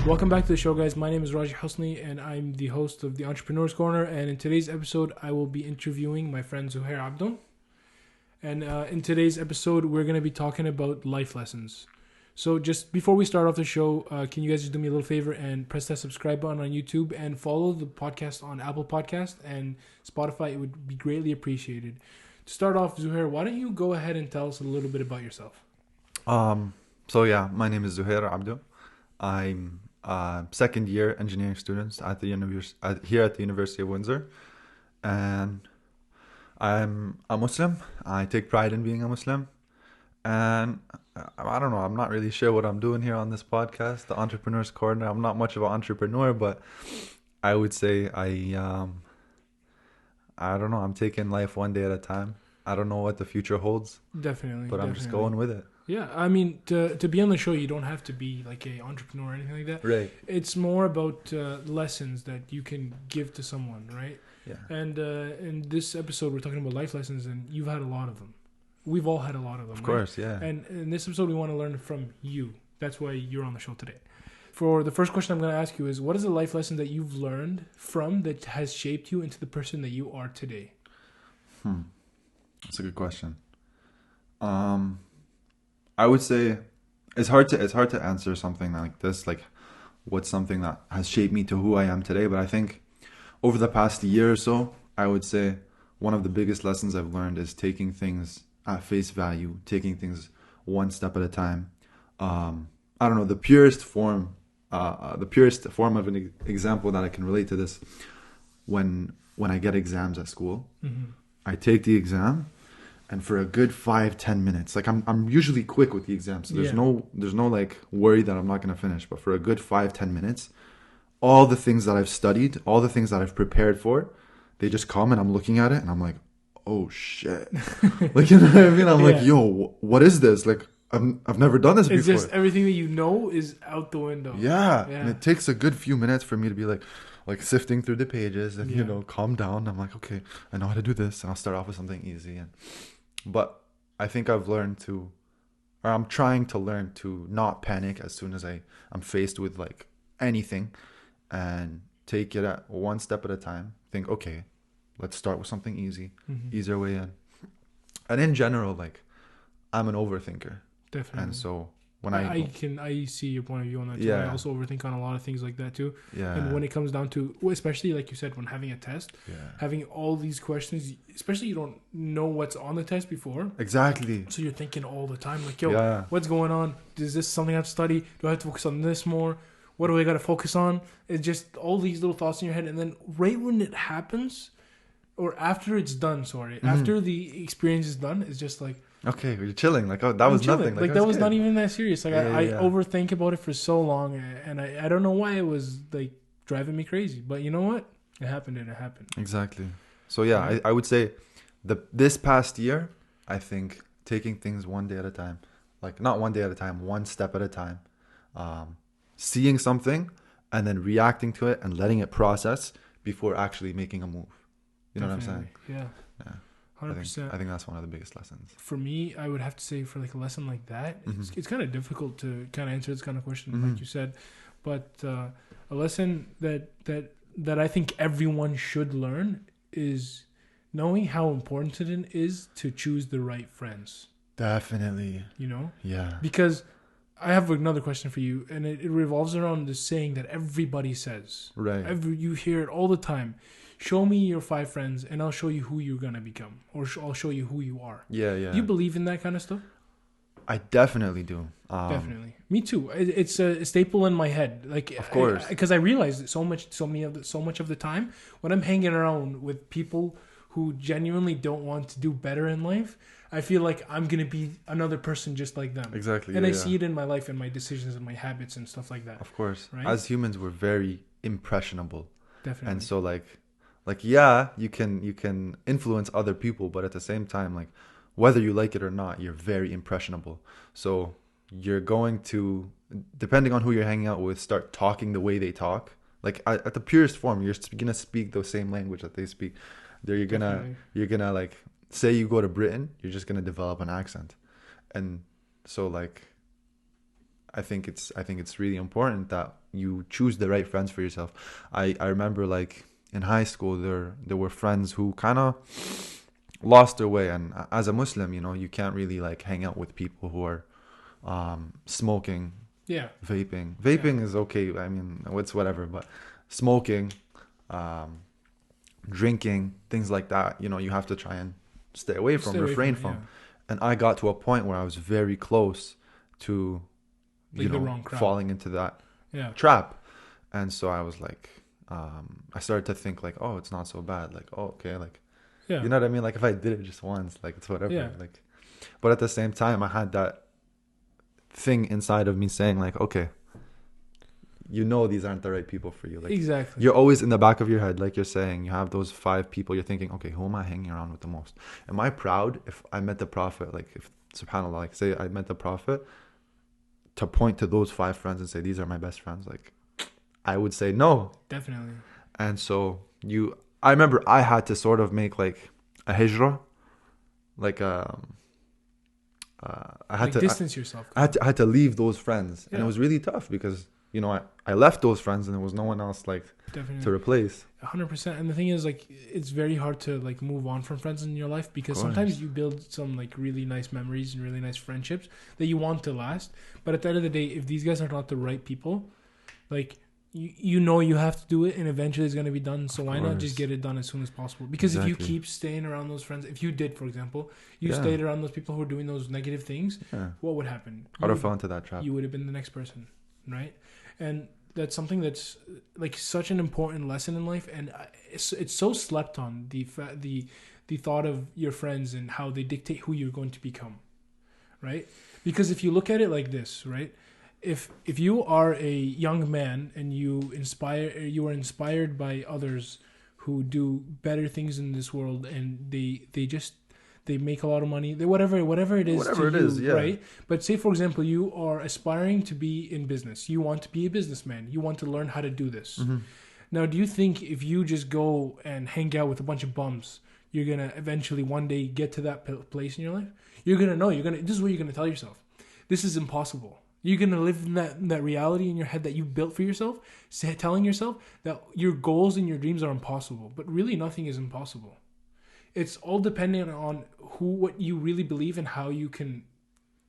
Welcome back to the show, guys. My name is Raji Husni, and I'm the host of the Entrepreneur's Corner. And in today's episode, I will be interviewing my friend Zuhair Abdul. And in today's episode, we're going to be talking about life lessons. So just before we start off the show, can you guys just do me a little favor and press that subscribe button on YouTube and follow the podcast on Apple Podcast and Spotify? It would be greatly appreciated. To start off, Zuhair, why don't you go ahead and tell us a little bit about yourself? My name is Zuhair Abdul. I'm a second year engineering student at the here at the University of Windsor, and I'm a Muslim. I take pride in being a Muslim, and I don't know. I'm not really sure what I'm doing here on this podcast, the Entrepreneur's Corner. I'm not much of an entrepreneur, but I would say I don't know. I'm taking life one day at a time. I don't know what the future holds. Definitely. But I'm just going with it. Yeah, I mean, to be on the show, you don't have to be like an entrepreneur or anything like that. Right. It's more about lessons that you can give to someone, right? Yeah. And in this episode, we're talking about life lessons, and you've had a lot of them. We've all had a lot of them. Of course, yeah. And in this episode, we want to learn from you. That's why you're on the show today. For the first question I'm going to ask you is, what is a life lesson that you've learned from that has shaped you into the person that you are today? That's a good question. I would say it's hard to answer something like this, like what's something that has shaped me to who I am today. But I think over the past year or so, I would say one of the biggest lessons I've learned is taking things at face value, taking things one step at a time. I don't know, the purest form of an example that I can relate to this, when I get exams at school, I take the exam. And for a good 5-10 minutes, like I'm usually quick with the exam, so there's no like worry that I'm not gonna finish. But for a good 5-10 minutes, all the things that I've studied, all the things that I've prepared for, they just come and I'm looking at it and I'm like, oh shit, like, you know what I mean? I'm like, yo, what is this? Like I've never done this before. It's just everything that you know is out the window. Yeah, and it takes a good few minutes for me to be like sifting through the pages and calm down. I'm like, okay, I know how to do this, and I'll start off with something easy. But I think I'm trying to learn to not panic as soon as I'm faced with like anything, and take it at one step at a time. Think, okay, let's start with something easy, easier way in. And in general, like, I'm an overthinker. Definitely. And so when I see your point of view on that too. Yeah. I also overthink on a lot of things like that too. Yeah. And when it comes down to, especially like you said, when having a test, having all these questions, especially you don't know what's on the test before. Exactly. So you're thinking all the time, like, yo, what's going on? Is this something I have to study? Do I have to focus on this more? What do I got to focus on? It's just all these little thoughts in your head. And then right when it happens, or after it's done, after the experience is done, it's just like, okay, you're chilling. Like, oh, that was nothing. Like that was not even that serious. Like I overthink about it for so long, and I don't know why it was like driving me crazy. But you know what? It happened and it happened. Exactly. So yeah, I would say this past year, I think taking things one day at a time, like not one day at a time, one step at a time, seeing something and then reacting to it and letting it process before actually making a move. You know what I'm saying? Yeah. 100%. I think that's one of the biggest lessons. For me, I would have to say for like a lesson like that, it's kind of difficult to kind of answer this kind of question, like you said. But a lesson that I think everyone should learn is knowing how important it is to choose the right friends. Definitely. You know? Yeah. Because I have another question for you, and it revolves around the saying that everybody says. Right. You hear it all the time. Show me your 5 friends, and I'll show you who you're going to become. Or I'll show you who you are. Yeah. Do you believe in that kind of stuff? I definitely do. Definitely. Me too. It's a staple in my head. Like, of course. Because I realize that so much of the time, when I'm hanging around with people who genuinely don't want to do better in life, I feel like I'm going to be another person just like them. Exactly. And I see it in my life and my decisions and my habits and stuff like that. Of course. Right? As humans, we're very impressionable. Definitely. And so like yeah, you can influence other people, but at the same time, like, whether you like it or not, you're very impressionable. So you're going to, depending on who you're hanging out with, start talking the way they talk. Like at the purest form, you're gonna speak the same language that they speak. You're gonna like, say you go to Britain, you're just gonna develop an accent. And so like, I think it's really important that you choose the right friends for yourself. I remember like in high school there were friends who kind of lost their way, and as a Muslim, you know, you can't really like hang out with people who are smoking, Yeah. vaping. Yeah. Vaping is okay. I mean, it's whatever, but smoking, drinking, things like that, you know, you have to try and stay away from, Stay away refrain from it, from. And I got to a point where I was very close to, you Like the know, wrong crowd. falling into that Yeah. trap. And so I was like, I started to think like, oh, it's not so bad. Like, oh, okay, like, Yeah. you know what I mean? Like if I did it just once, like it's whatever. Yeah. Like, but at the same time, I had that thing inside of me saying like, okay, you know, these aren't the right people for you. Like, Exactly. you're always in the back of your head, like you're saying, you have those 5 people. You're thinking, okay, who am I hanging around with the most? Am I proud if I met the Prophet? Like, if subhanallah, like say I met the Prophet, to point to those 5 friends and say these are my best friends, like I would say no. Definitely. And so I remember I had to sort of make like a hijrah, like I had Like to distance yourself. I had to leave those friends, and Yeah. it was really tough because, you know, I left those friends and there was no one else like Definitely. to replace. 100%. And the thing is, like, it's very hard to like move on from friends in your life because Of course. sometimes you build some like really nice memories and really nice friendships that you want to last. But at the end of the day, if these guys are not the right people, like you know you have to do it, and eventually it's gonna be done. So why not just course. get it done as soon as possible? Because if you Exactly. keep staying around those friends, if you did, for example, you Yeah. stayed around those people who are doing those negative things, Yeah, what would happen? I would have fell into that trap. You would have been the next person, right? And that's something that's like such an important lesson in life, and it's so slept on, the thought of your friends and how they dictate who you're going to become, right? Because if you look at it like this, right, if you are a young man and you are inspired by others who do better things in this world, and they make a lot of money, whatever it is, Whatever to it you, is, yeah. right? But say, for example, you are aspiring to be in business. You want to be a businessman. You want to learn how to do this. Mm-hmm. Now, do you think if you just go and hang out with a bunch of bums, you're going to eventually one day get to that place in your life? You're going to know. This is what you're going to tell yourself. This is impossible. You're going to live in that reality in your head that you built for yourself, telling yourself that your goals and your dreams are impossible. But really, nothing is impossible. It's all dependent on what you really believe and how you can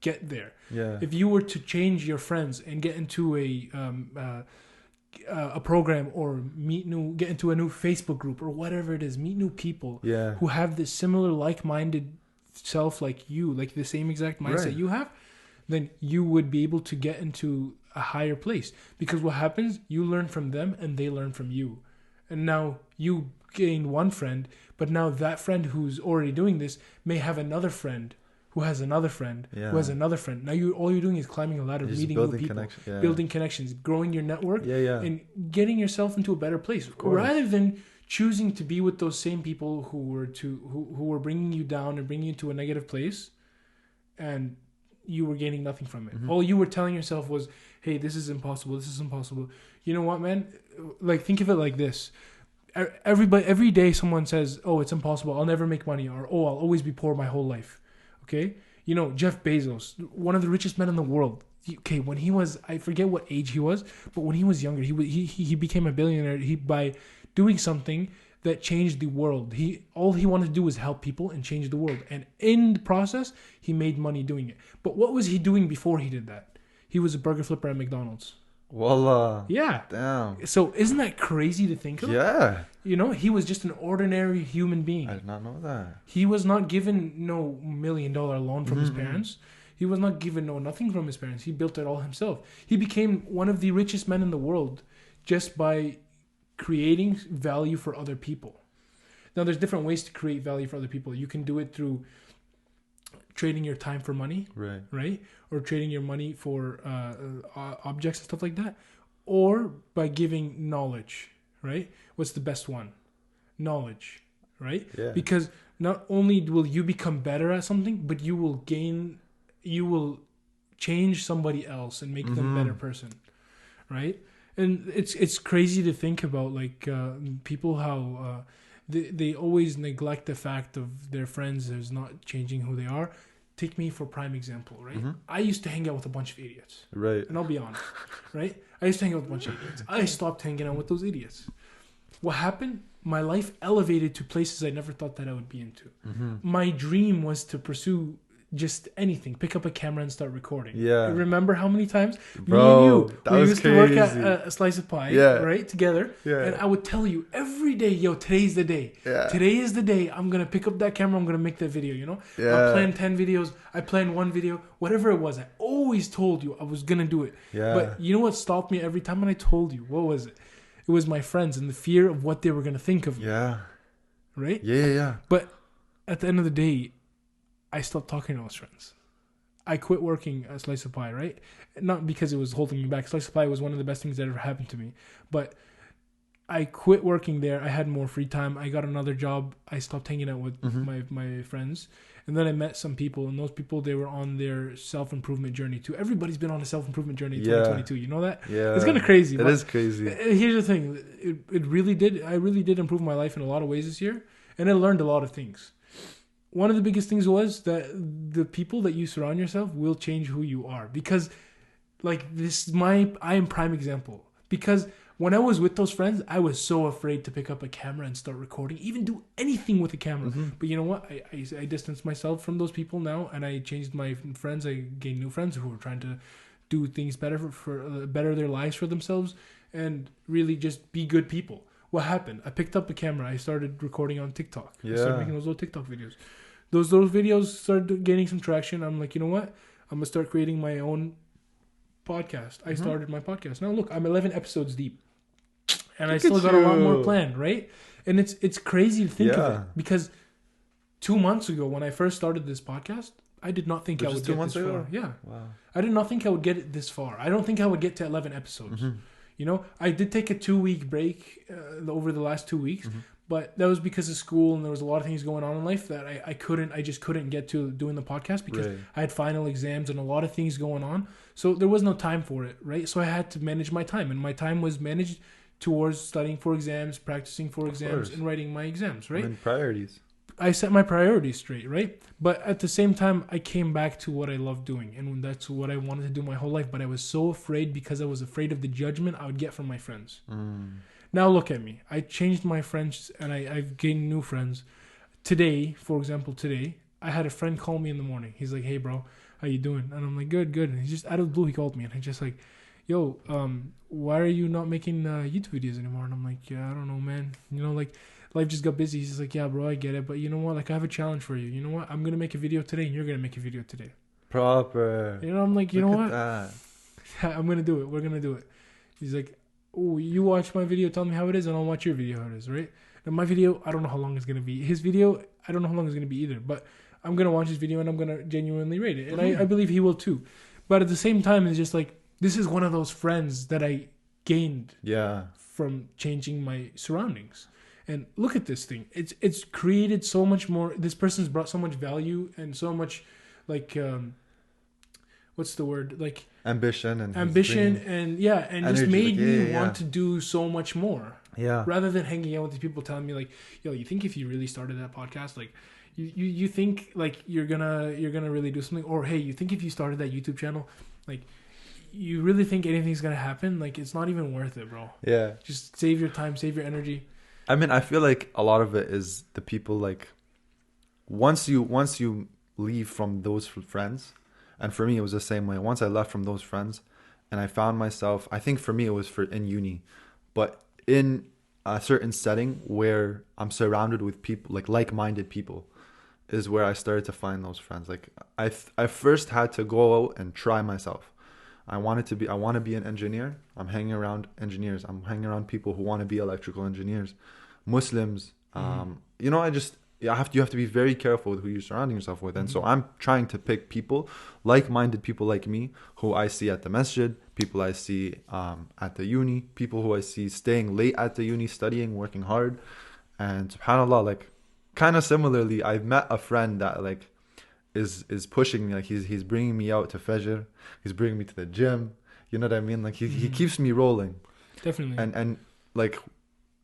get there. Yeah. If you were to change your friends and get into a program, or get into a new Facebook group or whatever it is, meet new people Yeah. who have this similar like-minded self like you, like the same exact mindset Right. you have, then you would be able to get into a higher place. Because what happens, you learn from them and they learn from you. And now you gain one friend, but now that friend who's already doing this may have another friend who has another friend Yeah. who has another friend. Now all you're doing is climbing a ladder, Just meeting new building people, connection. Yeah. building connections, growing your network, Yeah. and getting yourself into a better place, course. rather than choosing to be with those same people who were bringing you down and bringing you to a negative place, and you were gaining nothing from it. Mhm. All you were telling yourself was, hey, this is impossible, this is impossible. You know what, man? Like, think of it like this. Every day someone says, oh, it's impossible, I'll never make money, or oh, I'll always be poor my whole life. Okay? You know, Jeff Bezos, one of the richest men in the world. Okay, when he was, I forget what age he was, but when he was younger, he became a billionaire by doing something that changed the world. All he wanted to do was help people and change the world. And in the process, he made money doing it. But what was he doing before he did that? He was a burger flipper at McDonald's. Wallah. Yeah. Damn. So isn't that crazy to think of? Yeah. You know, he was just an ordinary human being. I did not know that. He was not given no $1 million loan from his Mhm. parents. He was not given nothing from his parents. He built it all himself. He became one of the richest men in the world just by creating value for other people. Now, there's different ways to create value for other people. You can do it through trading your time for money, Right. right? Or trading your money for objects and stuff like that. Or by giving knowledge, right? What's the best one? Knowledge, right? Yeah. Because not only will you become better at something, but you will change somebody else and make them a better person, right? And it's crazy to think about, like, people how they always neglect the fact of their friends as not changing who they are, take me for prime example, right? Mm-hmm. I used to hang out with a bunch of idiots. Right. And I'll be honest, right? I used to hang out with a bunch of idiots. I stopped hanging out with those idiots. What happened? My life elevated to places I never thought that I would be into. Mm-hmm. My dream was to pursue just anything, pick up a camera and start recording. Yeah. Remember how many times Bro, me and you that we was used to work crazy. at a Slice of Pie, Yeah. right, together, Yeah. and I would tell you every day, yo, today's the day. Yeah. Today is the day. I'm gonna pick up that camera. I'm gonna make that video. You know, Yeah. I planned 10 videos. I planned one video. Whatever it was, I always told you I was gonna do it. Yeah. But you know what stopped me every time when I told you? What was it? It was my friends and the fear of what they were gonna think of me. Yeah. Right? Yeah. But at the end of the day, I stopped talking to those friends. I quit working at Slice of Pie, right? Not because it was holding me back. Slice of Pie was one of the best things that ever happened to me. But I quit working there. I had more free time. I got another job. I stopped hanging out with my friends. And then I met some people. And those people, they were on their self-improvement journey too. Everybody's been on a self-improvement journey in 2022. You know that? Yeah. It's kind of crazy. It is crazy. Here's the thing. It really did. I really did improve my life in a lot of ways this year. And I learned a lot of things. One of the biggest things was that the people that you surround yourself will change who you are. Because, like, I am prime example. Because when I was with those friends, I was so afraid to pick up a camera and start recording, even do anything with a camera. Mm-hmm. But you know what? I distanced myself from those people now, and I changed my friends. I gained new friends who were trying to do things better for better their lives for themselves, and really just be good people. What happened? I picked up a camera. I started recording on TikTok. I started making those little TikTok videos. Those videos started gaining some traction. I'm like, you know what? I'm going to start creating my own podcast. I started my podcast. Now, look, I'm 11 episodes deep. And I still got a lot more planned, right? And it's crazy to think of it. Because 2 months ago, when I first started this podcast, I did not think I would get this far. Yeah. Wow. I did not think I would get it this far. I don't think I would get to 11 episodes. You know, I did take a 2-week break over the last 2 weeks, but that was because of school and there was a lot of things going on in life that I just couldn't get to doing the podcast because I had final exams and a lot of things going on. So there was no time for it, right? So I had to manage my time, and my time was managed towards studying for exams, practicing for exams, and writing my exams, right? Priorities. I set my priorities straight, right? But at the same time, I came back to what I love doing, and that's what I wanted to do my whole life. But I was so afraid because I was afraid of the judgment I would get from my friends. Now look at me. I changed my friends, and I've gained new friends. Today, for example, I had a friend call me in the morning. He's like, "Hey, bro, how you doing?" And I'm like, "Good, good." And he's just out of the blue, he called me, and I'm just like, "Yo, why are you not making YouTube videos anymore?" And I'm like, "Yeah, I don't know, man. You know, like." Life just got busy. He's like, "Yeah, bro, I get it. But you know what? Like, I have a challenge for you. You know what? I'm going to make a video today and you're going to make a video today." Proper. You know, I'm like, you know what? That. I'm going to do it. We're going to do it. He's like, "Oh, you watch my video, tell me how it is, and I'll watch your video how it is, right?" And my video, I don't know how long it's going to be. His video, I don't know how long it's going to be either. But I'm going to watch his video and I'm going to genuinely rate it. And I believe he will too. But at the same time, it's just like, this is one of those friends that I gained from changing my surroundings. And look at this thing. It's created so much more. This person's brought so much value and so much, like, what's the word? Like ambition and just made me want to do so much more. Yeah. Rather than hanging out with these people telling me like, "Yo, you think if you really started that podcast, like, you think like you're gonna really do something?" Or, "Hey, you think if you started that YouTube channel, like, you really think anything's gonna happen? Like, it's not even worth it, bro." Yeah. Just save your time, save your energy. I mean, I feel like a lot of it is the people, like, once you leave from those friends, and for me it was the same way. Once I left from those friends and I found myself, I think for me it was in uni, but in a certain setting where I'm surrounded with people, like-minded people, is where I started to find those friends. Like, I first had to go out and try myself. I want to be an engineer. I'm hanging around engineers. I'm hanging around people who want to be electrical engineers, Muslims. You know, you have to be very careful with who you're surrounding yourself with. And so I'm trying to pick people, like-minded people like me, who I see at the masjid, people I see at the uni, people who I see staying late at the uni, studying, working hard. And subhanAllah, like, kind of similarly, I've met a friend that, like, is pushing me. Like, he's bringing me out to Fajr. He's bringing me to the gym. You know what I mean? Like, he keeps me rolling. Definitely. And like,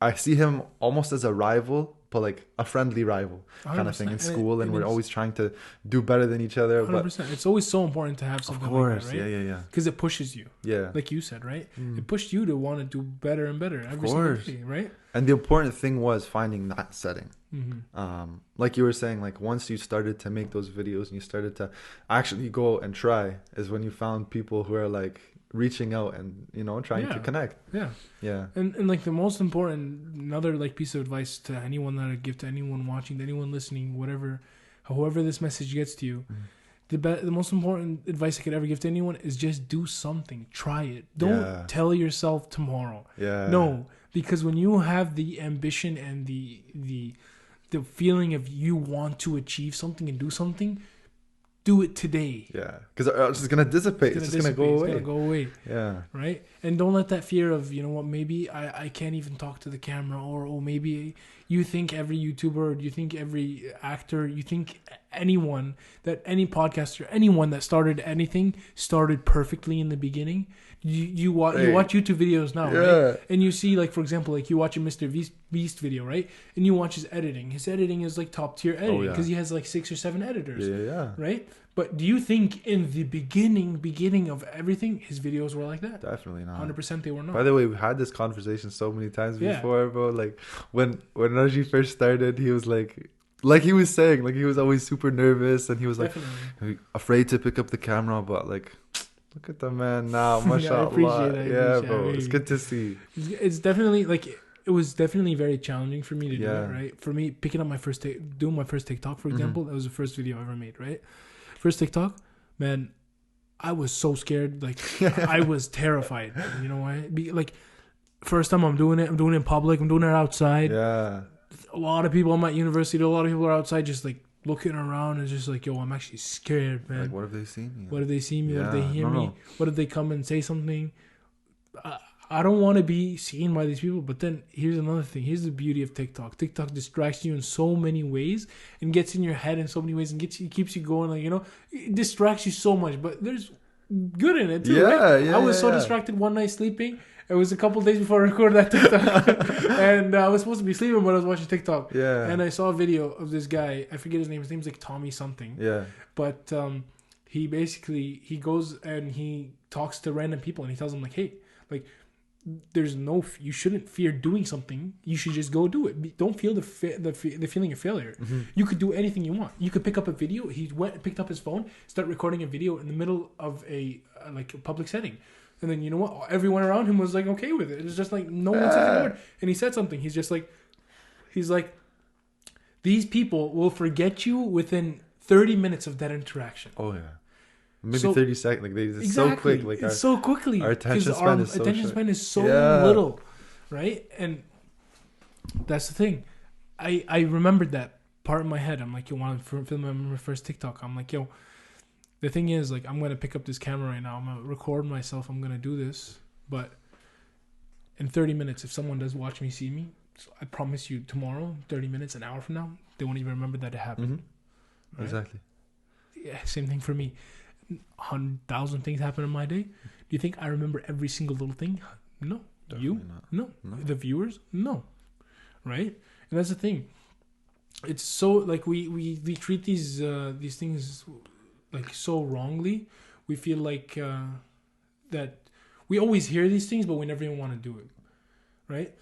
I see him almost as a rival, but like a friendly rival kind of thing in 100%. school, and we're always trying to do better than each other. 100%. But it's always so important to have of something course, like that, right? yeah. Because it pushes you. Yeah. Like you said, right? It pushed you to want to do better and better every single day, right? And the important thing was finding that setting. Mm-hmm. Like you were saying, like once you started to make those videos and you started to actually go and try, is when you found people who are like reaching out and, you know, trying to connect. Yeah. And like the most important, another like piece of advice to anyone that I give to anyone watching, to anyone listening, whatever, however this message gets to you, the most important advice I could ever give to anyone is just do something. Try it. Don't tell yourself tomorrow. No, because when you have the ambition and the feeling of you want to achieve something and do something, do it today. Yeah, because it's just gonna dissipate. It's just gonna go away. It's gonna go away. Yeah. Right. And don't let that fear of, you know what, maybe I can't even talk to the camera, or maybe you think every YouTuber, or you think every actor, you think anyone, that any podcaster, anyone that started anything started perfectly in the beginning. You watch YouTube videos now, right? And you see, like, for example, like you watch a Mr. Beast video, right? And you watch his editing. His editing is like top tier editing because he has like 6 or 7 editors. Right? But do you think in the beginning of everything, his videos were like that? Definitely not. 100% they were not. By the way, we've had this conversation so many times before, bro. Like when Raji first started, he was like he was saying, like he was always super nervous and he was like afraid to pick up the camera, but like look at the man now, mashallah. I appreciate it. Bro, it's good to see. It's definitely like it was definitely very challenging for me to do it, right? For me, picking up doing my first TikTok, for example, that was the first video I ever made, right? First TikTok, man, I was so scared. Like, I was terrified. You know why? Like, first time I'm doing it in public. I'm doing it outside. Yeah. A lot of people. I'm at university. A lot of people are outside just, like, looking around and just like, yo, I'm actually scared, man. Like, what if they see me? What if they see me? What if they hear me? What if they come and say something? I don't want to be seen by these people. But then here's another thing. Here's the beauty of TikTok. TikTok distracts you in so many ways and gets in your head in so many ways and keeps you going. Like, you know, it distracts you so much. But there's good in it too, right? I was so distracted one night sleeping. It was a couple of days before I recorded that TikTok. And I was supposed to be sleeping, but I was watching TikTok. Yeah. And I saw a video of this guy. I forget his name. His name's like Tommy something. Yeah. But he goes and he talks to random people and he tells them like, hey, like, you shouldn't fear doing something. You should just go do it. Don't feel the feeling of failure. You could do anything you want. You could pick up a video. He went and picked up his phone, start recording a video in the middle of a public setting. And then, you know what? Everyone around him was like okay with it. It was just like no one said a word. And he said something. He's like, these people will forget you within 30 minutes of that interaction. Oh yeah. Maybe 30 seconds. Like it's so quick. Like so quickly. Our attention span is so attention span is so little, right? And that's the thing. I remembered that part in my head. I'm like, yo, when I'm filming my first TikTok, I'm like, yo, the thing is, like, I'm gonna pick up this camera right now. I'm gonna record myself. I'm gonna do this, but in 30 minutes, if someone does watch me, see me, so I promise you, tomorrow, 30 minutes, an hour from now, they won't even remember that it happened. Right? Exactly. Yeah, same thing for me. 100,000 things happen in my day. Do you think I remember every single little thing? No. Definitely you? Not. No. The viewers? No. Right? And that's the thing. It's so like we treat these things like so wrongly. We feel like that we always hear these things, but we never even want to do it. Right?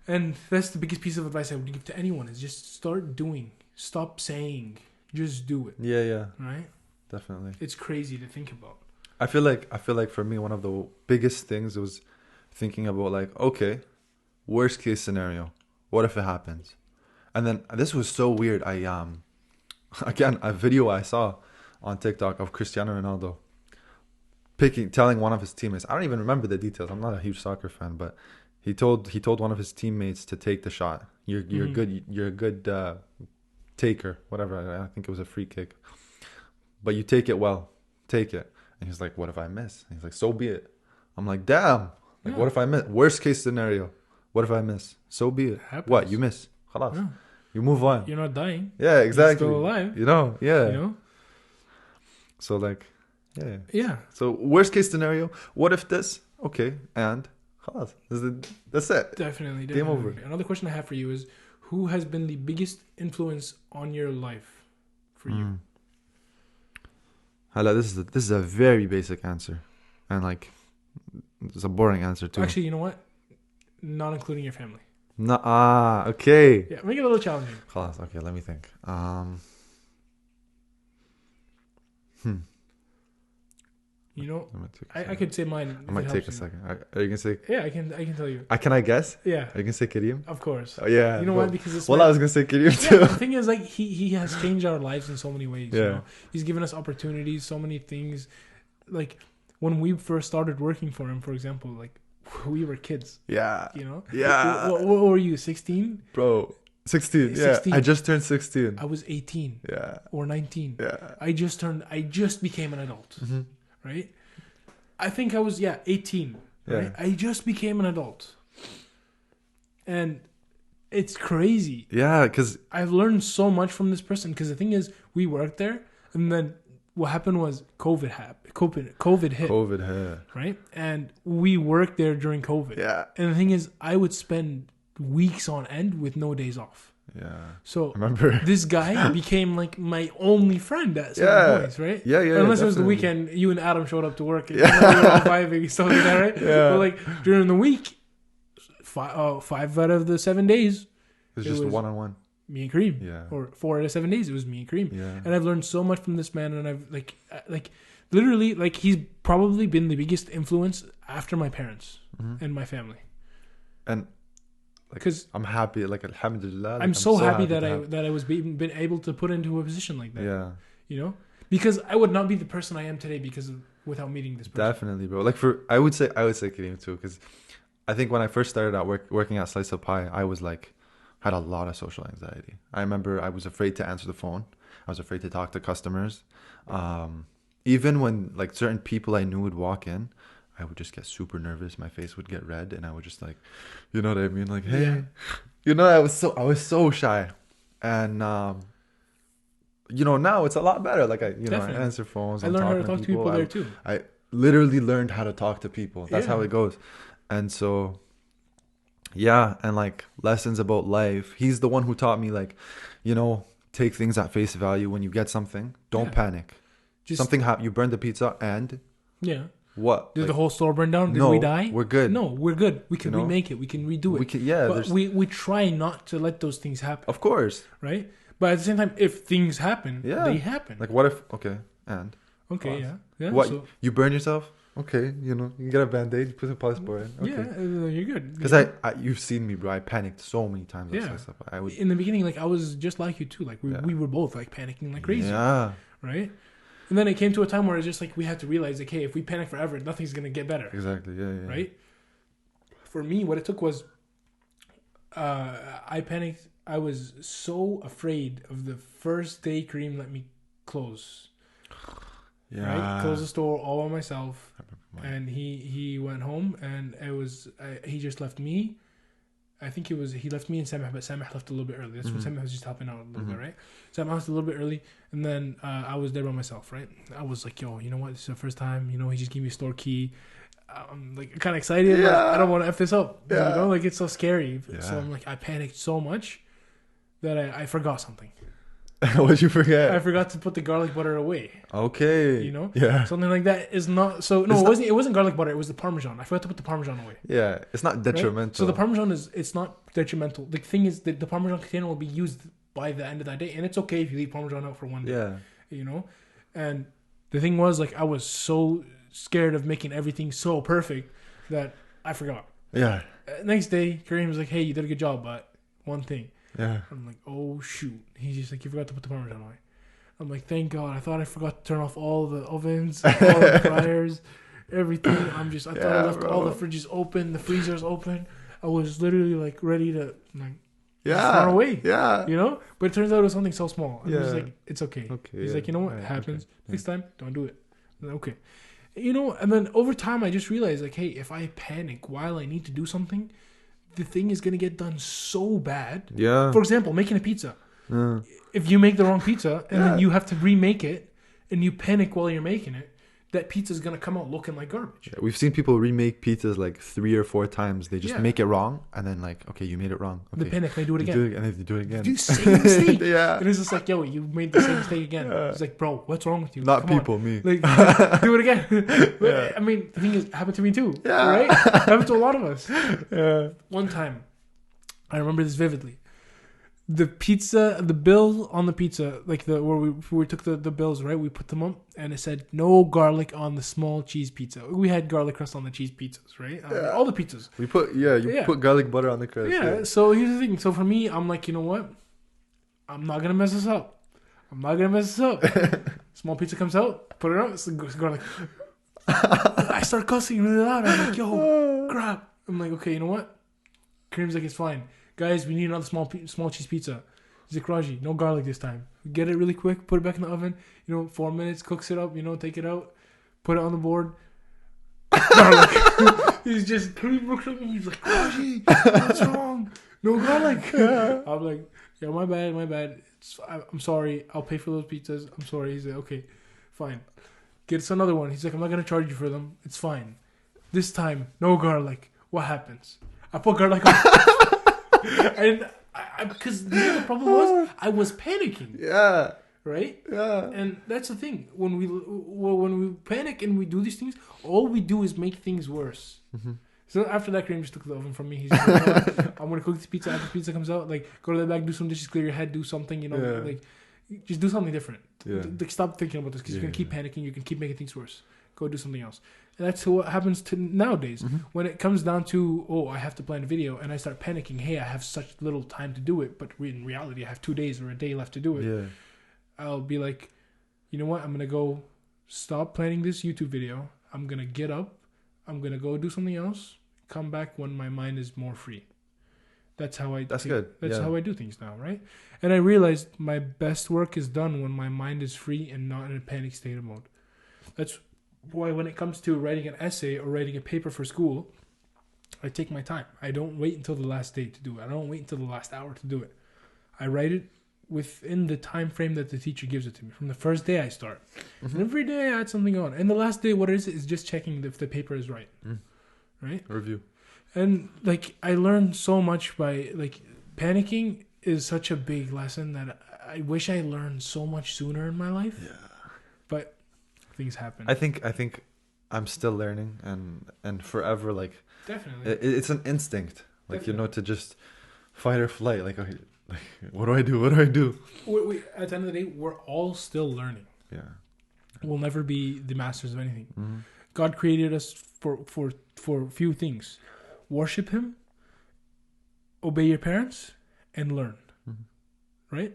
And that's the biggest piece of advice I would give to anyone is just start doing. Stop saying. Just do it. Yeah. Right? Definitely. It's crazy to think about. I feel like for me, one of the biggest things was thinking about like, okay, worst case scenario. What if it happens? And then this was so weird. I again, a video I saw on TikTok of Cristiano Ronaldo telling one of his teammates. I don't even remember the details. I'm not a huge soccer fan, but he told one of his teammates to take the shot. You're good. You're a good taker. Whatever. I think it was a free kick. But you take it well. Take it. And he's like, what if I miss? And he's like, so be it. I'm like, damn. Like, what if I miss? Worst case scenario. What if I miss? So be it. What? You miss. Khalas. Yeah. You move on. You're not dying. Yeah, exactly. You're still alive. You know? Yeah. You know? So like, yeah. Yeah. So worst case scenario. What if this? Okay. And khalas. That's it. Definitely. Game over. Another question I have for you is, Who has been the biggest influence on your life for you? Hala, this is a very basic answer, and like it's a boring answer too. Actually, you know what? Not including your family. Okay. Yeah, make it a little challenging. Khalas, okay, let me think. You know, I'm gonna take a I could say mine. I might take a second. Are you gonna say? Yeah, I can tell you. Can I guess? Yeah, Are you gonna say Kareem? of course. Oh yeah. You know why? Because it's Well, I was gonna say Kareem yeah, too. the thing is, like, he has changed our lives in so many ways. Yeah. You know? He's given us opportunities, so many things. Like when we first started working for him, for example, like we were kids. Yeah. You know. Yeah. What were you? 16? Bro. 16. Yeah. 16. I just turned 16. I was 18. Yeah. Or 19. Yeah. I just became an adult. Mm-hmm. Right. I think I was 18. Right. Yeah. I just became an adult. And it's crazy. Yeah, because I've learned so much from this person. Because the thing is, we worked there, and then what happened was COVID hit. COVID hit. Right? And we worked there during COVID. Yeah. And the thing is, I would spend weeks on end with no days off. Yeah. So Remember? this guy became like my only friend at certain points, right? Yeah, yeah. Unless it was the definitely. weekend, you and Adam showed up to work and you were all vibing, stuff like that, right? Yeah. But like during the week, 5 out of the 7 days, It was just one-on-one. me and Kareem. Yeah. Or 4 out of 7 days, it was me and Kareem. Yeah. And I've learned so much from this man, and I've like literally, like, he's probably been the biggest influence after my parents and my family. And because I'm happy, like alhamdulillah. Like, I'm so happy that to I was been able to put into a position like that. Yeah. You know, because I would not be the person I am today without meeting this person. Definitely, bro. Like I would say Kareem too, because I think when I first started out working at Slice of Pie, I was like had a lot of social anxiety. I remember I was afraid to answer the phone. I was afraid to talk to customers. Even when like certain people I knew would walk in, I would just get super nervous. My face would get red, and I would just like, you know what I mean? Like, hey, Yeah. you know, I was so shy, and you know, now it's a lot better. Like I Definitely. answer phones. I I'm learned how to talking talk to people there too. I literally learned how to talk to people. That's Yeah. how it goes. And so, yeah, and like lessons about life. He's the one who taught me, like, you know, take things at face value. When you get something, don't Yeah. panic. Just Something happened. You burned the pizza, and yeah. what? Did Like, the whole store burn down? Did no, we die? we're good. No, we're good. We can You know? remake it. We can redo it. we can, yeah, but there's, we try not to let those things happen, of course. right? But at the same time, if things happen, Yeah. they happen. Like, what if? Okay, and Okay, pause. yeah, yeah. what? So, You burn yourself? Okay, you know, you get a band-aid, you put some polyspore in. Okay. yeah, you're good. Because I, you've seen me, bro. I panicked so many times. Yeah. Stuff. I would. In the beginning, like I was just like you too. Like Yeah. we were both like panicking like crazy, Yeah. right? And then it came to a time where it's just like we had to realize, like, hey, if we panic forever, nothing's gonna get better, Exactly. Yeah. Yeah. right? For me, what it took was, I panicked. I was so afraid of the first day Kareem let me close. Yeah. Right, close the store all by myself, I remember mine. and he went home, and it was he just left me. I think he left me and Samah, but Samah left a little bit early. That's when Samah was just helping out a little bit, right? Samah left a little bit early, and then I was there by myself, right? I was like, yo, you know what? This is the first time, you know, he just gave me a store key. I'm like kind of excited, but Yeah. I don't want to F this up. Yeah. You know, like it's so scary. Yeah. So I'm like, I panicked so much that I forgot something. What'd you forget? I forgot to put the garlic butter away. Okay. You know? Yeah. Something like that is not so. No, it wasn't garlic butter. It was the Parmesan. I forgot to put the Parmesan away. Yeah. It's not Right? detrimental. So the Parmesan it's not detrimental. The thing is that the Parmesan container will be used by the end of that day, and it's okay if you leave Parmesan out for one day. Yeah. You know, and the thing was, like, I was so scared of making everything so perfect that I forgot. Yeah. Next day, Kareem was like, "Hey, you did a good job, but one thing." Yeah. I'm like, "Oh shoot!" He's just like, "You forgot to put the Parmesan away." I'm like, "Thank God! I thought I forgot to turn off all the ovens, all the fryers, everything." I thought I left all the fridges open, the freezers open. I was literally like ready to like Yeah. run away. Yeah. You know, but it turns out it was something so small. I'm just Yeah. like, it's okay. Okay. He's yeah. like, you know what Right, happens okay. next time? Don't do it. I'm like, okay. You know, and then over time, I just realized, like, hey, if I panic while I need to do something, the thing is gonna get done so bad. Yeah. For example, making a pizza. Yeah. If you make the wrong pizza and Yeah. then you have to remake it, and you panic while you're making it, that pizza's gonna come out looking like garbage. Yeah, we've seen people remake pizzas like 3 or 4 times. They just Yeah. make it wrong, and then like, okay, you made it wrong. Okay. The panic, they do it You again. do it, and then they do it again. Do the same mistake. Yeah. And it's just like, yo, you made the same mistake again. Yeah. It's like, bro, what's wrong with you? Not Come on. people, me. Like, do it again. But, Yeah. I mean, the thing is, it happened to me too. Yeah. Right? It happened to a lot of us. Yeah. One time, I remember this vividly. The bill on the pizza, like where we took the bills, right? We put them up, and it said no garlic on the small cheese pizza. We had garlic crust on the cheese pizzas, right? All the pizzas. We put put garlic butter on the crust. Yeah. So here's the thing. So for me, I'm like, you know what? I'm not gonna mess this up. Small pizza comes out, put it out. It's garlic. I start cussing really loud. I'm like, yo, crap. I'm like, okay, you know what? Kareem's like, it's fine. Guys, we need another small cheese pizza. He's like, Raji, no garlic this time. Get it really quick, put it back in the oven. 4 minutes, cooks it up, take it out, put it on the board. Garlic. Kareem looks at me, he's like, Raji, what's wrong? No garlic. I'm like, yeah, my bad. I'm sorry. I'll pay for those pizzas. I'm sorry. He's like, okay, fine. Get us another one. He's like, I'm not going to charge you for them. It's fine. This time, no garlic. What happens? I put garlic on. And because the problem was, I was panicking. Yeah. Right? Yeah. And that's the thing. When we panic and we do these things, all we do is make things worse. Mm-hmm. So after that, Kareem just took the oven from me. He's like, I'm going to cook this pizza. After the pizza comes out, like, go to the back, do some dishes, clear your head, do something, like, just do something different. Yeah. Like, stop thinking about this because you're going to keep panicking. You can keep making things worse. Go do something else. And that's what happens to nowadays. Mm-hmm. When it comes down to, I have to plan a video, and I start panicking, hey, I have such little time to do it, but in reality, I have 2 days or a day left to do it. Yeah. I'll be like, you know what? I'm going to go stop planning this YouTube video. I'm going to get up. I'm going to go do something else. Come back when my mind is more free. That's how I how I do things now, right? And I realized my best work is done when my mind is free and not in a panic state of mode. That's why when it comes to writing an essay or writing a paper for school, I take my time. I don't wait until the last day to do it. I don't wait until the last hour to do it. I write it within the time frame that the teacher gives it to me. From the first day I start. Mm-hmm. And every day I add something on. And the last day, what it is just checking if the paper is right. Right? Review. And like I learned so much by like panicking is such a big lesson that I wish I learned so much sooner in my life. Yeah. But things happen. I think I'm still learning and forever like definitely it's an instinct like definitely. to just fight or flight like okay, like what do I do? We at the end of the day we're all still learning. Yeah. We'll never be the masters of anything. Mm-hmm. God created us for a few things. Worship him, obey your parents, and learn. Mm-hmm. Right?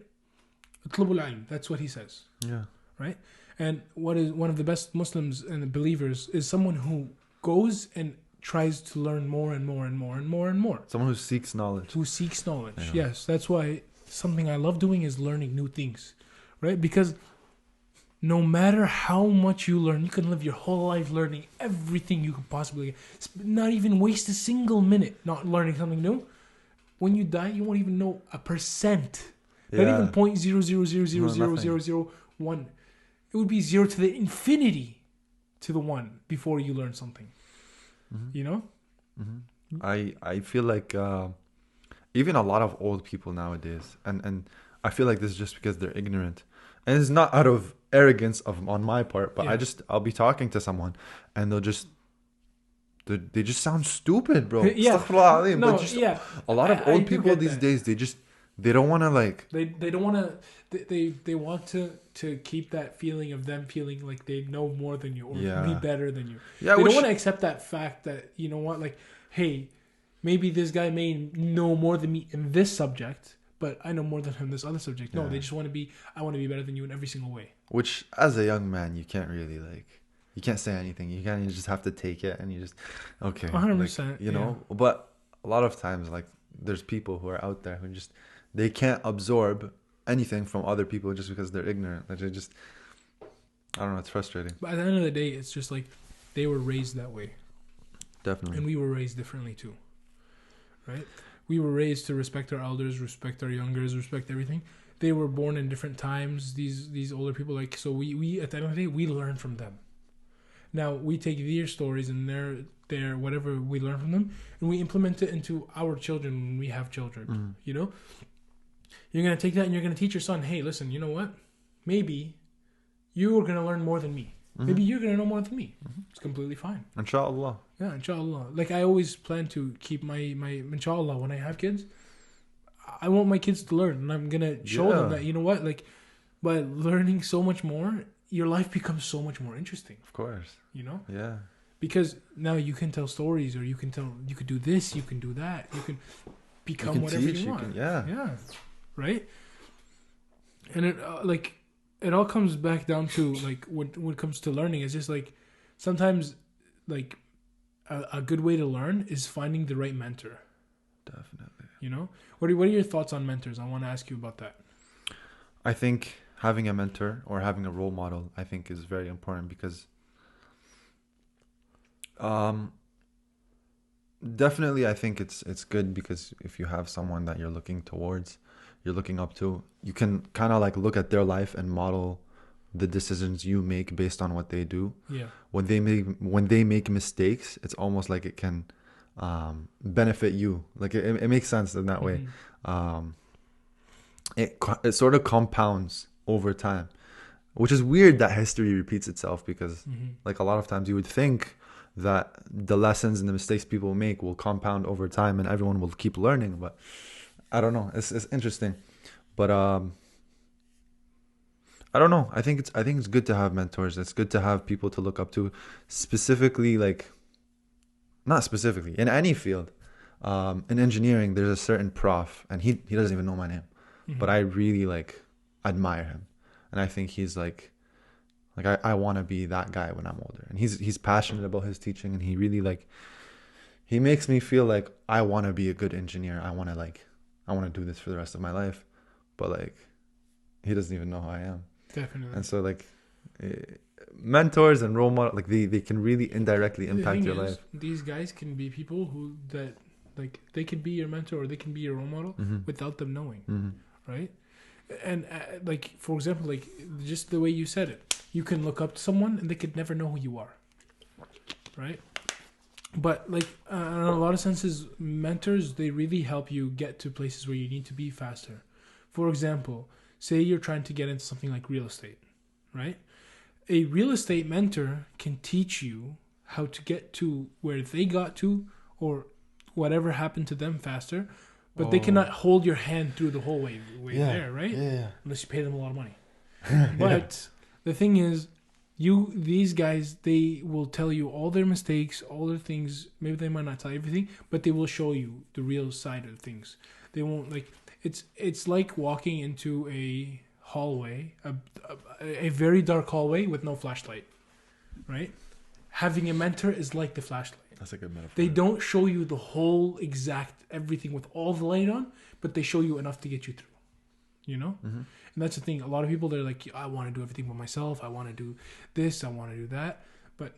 اطلبوا العلم. That's what he says. Yeah. Right? And what is one of the best Muslims and believers is someone who goes and tries to learn more and more and more and more and more. Someone who seeks knowledge. Yes, that's why something I love doing is learning new things. Right? Because no matter how much you learn, you can live your whole life learning everything you could possibly, not even waste a single minute not learning something new. When you die, you won't even know 1%. Not even 0.0000001. It would be 0 to the infinity to the 1 before you learn something. Mm-hmm. You know? Mm-hmm. I feel like even a lot of old people nowadays, and I feel like this is just because they're ignorant. And it's not out of arrogance on my part, but I'll be talking to someone and they just sound stupid, bro. Yeah. No, but a lot of old people these days, they don't want to like they don't want to they want to keep that feeling of them feeling like they know more than you or be better than you. Yeah, they don't want to accept that fact that, you know what, like, hey, maybe this guy may know more than me in this subject, but I know more than him in this other subject. No, they just want to be, I want to be better than you in every single way. Which, as a young man, you can't really, like, you can't say anything. You just have to take it and you just, okay. 100%. Like, you know? But a lot of times, like, there's people who are out there who just, they can't absorb anything from other people just because they're ignorant. Like, they just, I don't know, it's frustrating. But at the end of the day, it's just like, they were raised that way. Definitely. And we were raised differently too. Right? We were raised to respect our elders, respect our youngers, respect everything. They were born in different times. These older people, like, so we at the end of the day, we learn from them. Now we take their stories and their whatever we learn from them, and we implement it into our children when we have children. You know, you're gonna take that and you're gonna teach your son, hey, listen, you know what? Maybe you are gonna learn more than me. Maybe you're gonna know more than me. It's completely fine. Inshallah. Yeah, inshallah. Like I always plan to keep my inshallah when I have kids. I want my kids to learn, and I'm gonna show them that, you know what, like by learning so much more, your life becomes so much more interesting. Of course. You know? Yeah. Because now you can tell stories, or you could do this, you can do that, you can become whatever you want. Yeah. Right? And it it all comes back down to like when it comes to learning, it's just like sometimes like a good way to learn is finding the right mentor. Definitely. You know? What are your thoughts on mentors? I want to ask you about that. I think having a mentor or having a role model, I think, is very important because definitely I think it's good because if you have someone that you're looking towards, you're looking up to, you can kind of like look at their life and model the decisions you make based on what they do. Yeah. When they make mistakes, it's almost like it can benefit you. Like it makes sense in that way. It sort of compounds over time, which is weird that history repeats itself because like a lot of times you would think that the lessons and the mistakes people make will compound over time and everyone will keep learning, but I don't know. It's interesting, but I don't know. I think it's good to have mentors. It's good to have people to look up to, specifically not specifically in any field. In engineering, there's a certain prof, and he doesn't even know my name, but I really admire him, and I think he's like I want to be that guy when I'm older. And he's passionate about his teaching, and he really he makes me feel like I want to be a good engineer. I want to do this for the rest of my life, but he doesn't even know who I am. Definitely. And so mentors and role models, they can really indirectly impact your life. These guys can be people that they could be your mentor or they can be your role model without them knowing, right? And for example, just the way you said it, you can look up to someone and they could never know who you are, right? But in a lot of senses, mentors, they really help you get to places where you need to be faster. For example, say you're trying to get into something like real estate, right? A real estate mentor can teach you how to get to where they got to or whatever happened to them faster, but they cannot hold your hand through the whole way there, right? Yeah. Unless you pay them a lot of money. But the thing is, these guys, they will tell you all their mistakes, all their things. Maybe they might not tell you everything, but they will show you the real side of things. They won't it's like walking into a hallway, a very dark hallway with no flashlight, right? Having a mentor is like the flashlight. That's a good metaphor. They don't show you the whole exact everything with all the light on, but they show you enough to get you through, you know? And that's the thing. A lot of people, they're like, I want to do everything by myself. I want to do this. I want to do that. But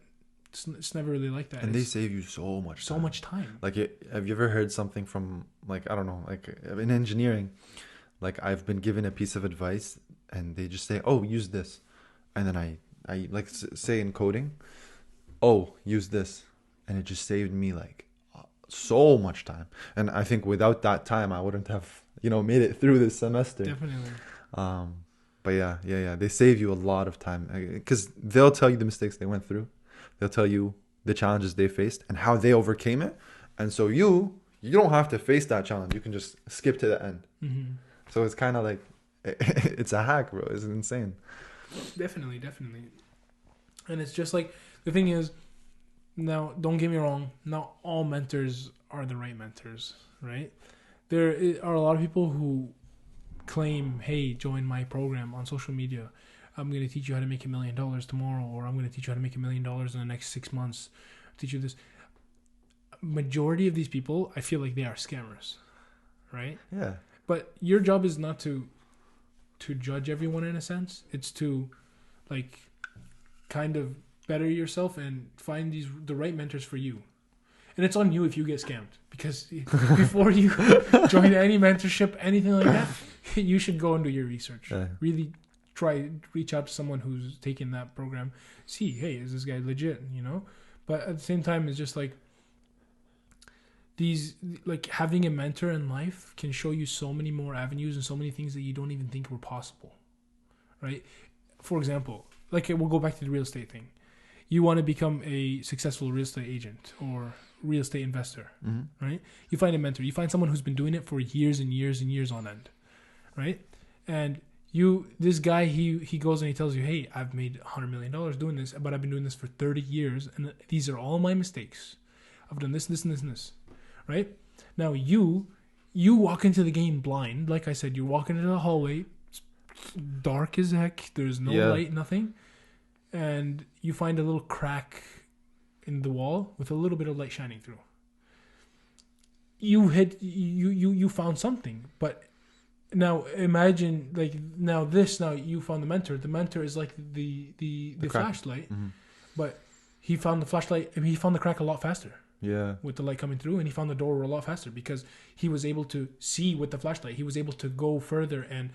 it's never really like that. And they save you so much time. So much time. Have you ever heard something from, I don't know, in engineering, I've been given a piece of advice and they just say, oh, use this. And then I say in coding, oh, use this. And it just saved me so much time. And I think without that time, I wouldn't have, made it through this semester. Definitely. But yeah. They save you a lot of time because they'll tell you the mistakes they went through. They'll tell you the challenges they faced and how they overcame it. And so you don't have to face that challenge. You can just skip to the end. So it's kind of it's a hack, bro. It's insane. Definitely. And it's just the thing is, now, don't get me wrong, not all mentors are the right mentors, right? There are a lot of people who claim, hey, join my program on social media. I'm going to teach you how to make $1 million tomorrow, or I'm going to teach you how to make $1 million in the next 6 months. I'll teach you this. Majority of these people, I feel like they are scammers, right? Yeah. But your job is not to judge everyone in a sense. It's to, kind of better yourself and find the right mentors for you. And it's on you if you get scammed, because before you join any mentorship, anything like that, you should go and do your research. Yeah. Really reach out to someone who's taken that program. See, hey, is this guy legit? You know, but at the same time, it's just like having a mentor in life can show you so many more avenues and so many things that you don't even think were possible, right? For example, like we'll go back to the real estate thing. You want to become a successful real estate agent or real estate investor, right? You find a mentor. You find someone who's been doing it for years and years and years on end, right? And this guy, he goes and he tells you, hey, I've made $100 million doing this, but I've been doing this for 30 years, and these are all my mistakes. I've done this, this, and this, and this, right? Now you walk into the game blind. Like I said, you're walking into the hallway, it's dark as heck. There's no light, nothing. And you find a little crack in the wall with a little bit of light shining through. You found something, but now imagine now you found the mentor. The mentor is like the flashlight, but he found the flashlight. I mean, he found the crack a lot faster. Yeah, with the light coming through, and he found the door a lot faster because he was able to see with the flashlight. He was able to go further and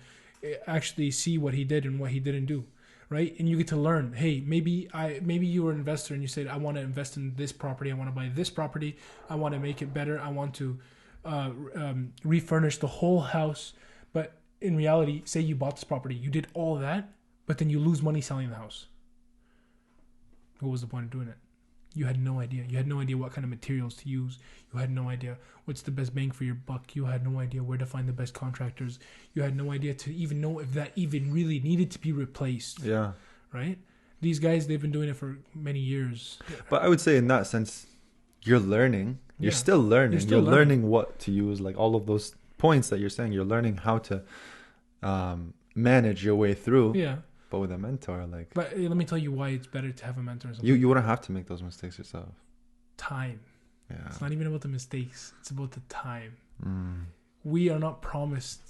actually see what he did and what he didn't do. Right, and you get to learn. Hey, maybe you were an investor and you said, I want to invest in this property. I want to buy this property. I want to make it better. I want to refurnish the whole house. But in reality, say you bought this property, you did all that, but then you lose money selling the house. What was the point of doing it? You had no idea. You had no idea what kind of materials to use. You had no idea what's the best bang for your buck. You had no idea where to find the best contractors. You had no idea to even know if that even really needed to be replaced. Yeah. Right? These guys, they've been doing it for many years. But I would say in that sense, you're learning. You're still learning. You're learning what to use. Like all of those points that you're saying, you're learning how to manage your way through. Yeah. But with a mentor, like... But let me tell you why it's better to have a mentor. You wouldn't have to make those mistakes yourself. Time. Yeah. It's not even about the mistakes. It's about the time. We are not promised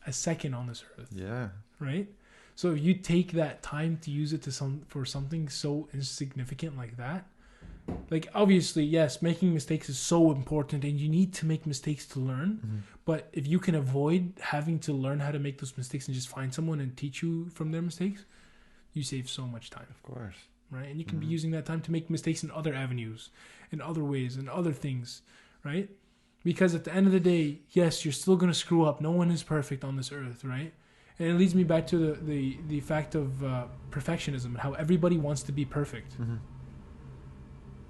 a second on this earth. Yeah. Right? So if you take that time to use it for something so insignificant like that, like obviously, yes, making mistakes is so important and you need to make mistakes to learn. But if you can avoid having to learn how to make those mistakes and just find someone and teach you from their mistakes, you save so much time. Of course. Right? And you can be using that time to make mistakes in other avenues, in other ways, in other things. Right? Because at the end of the day, yes, you're still going to screw up. No one is perfect on this earth, right? And it leads me back to the fact of perfectionism and how everybody wants to be perfect.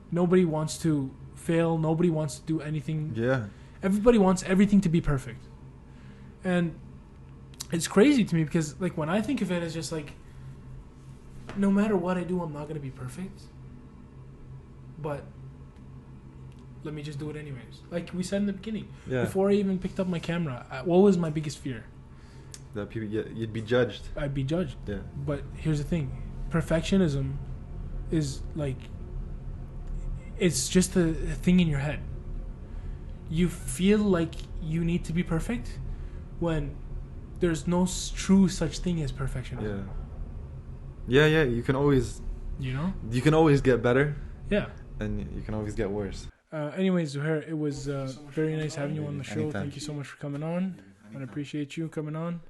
Nobody wants to fail. Nobody wants to do anything. Yeah. Everybody wants everything to be perfect. And it's crazy to me because like when I think of it as just like no matter what I do, I'm not going to be perfect. But let me just do it anyways. Like we said in the beginning. Yeah. Before I even picked up my camera, what was my biggest fear? That people, you'd be judged. I'd be judged. Yeah. But here's the thing. Perfectionism is like... It's just a thing in your head. You feel like you need to be perfect when there's no true such thing as perfectionism. Yeah. You can always... You can always get better. Yeah. And you can always get worse. Anyways, Zuhair, it was very nice having you on the show. Anytime. Thank you so much for coming on. I appreciate you coming on.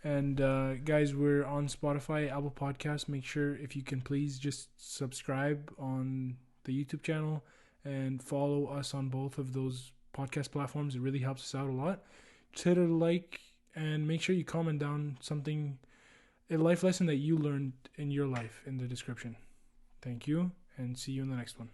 And guys, we're on Spotify, Apple Podcasts. Make sure, if you can please, just subscribe on the YouTube channel and follow us on both of those podcast platforms. It really helps us out a lot. Just hit a like and make sure you comment down something, a life lesson that you learned in your life in the description. Thank you and see you in the next one.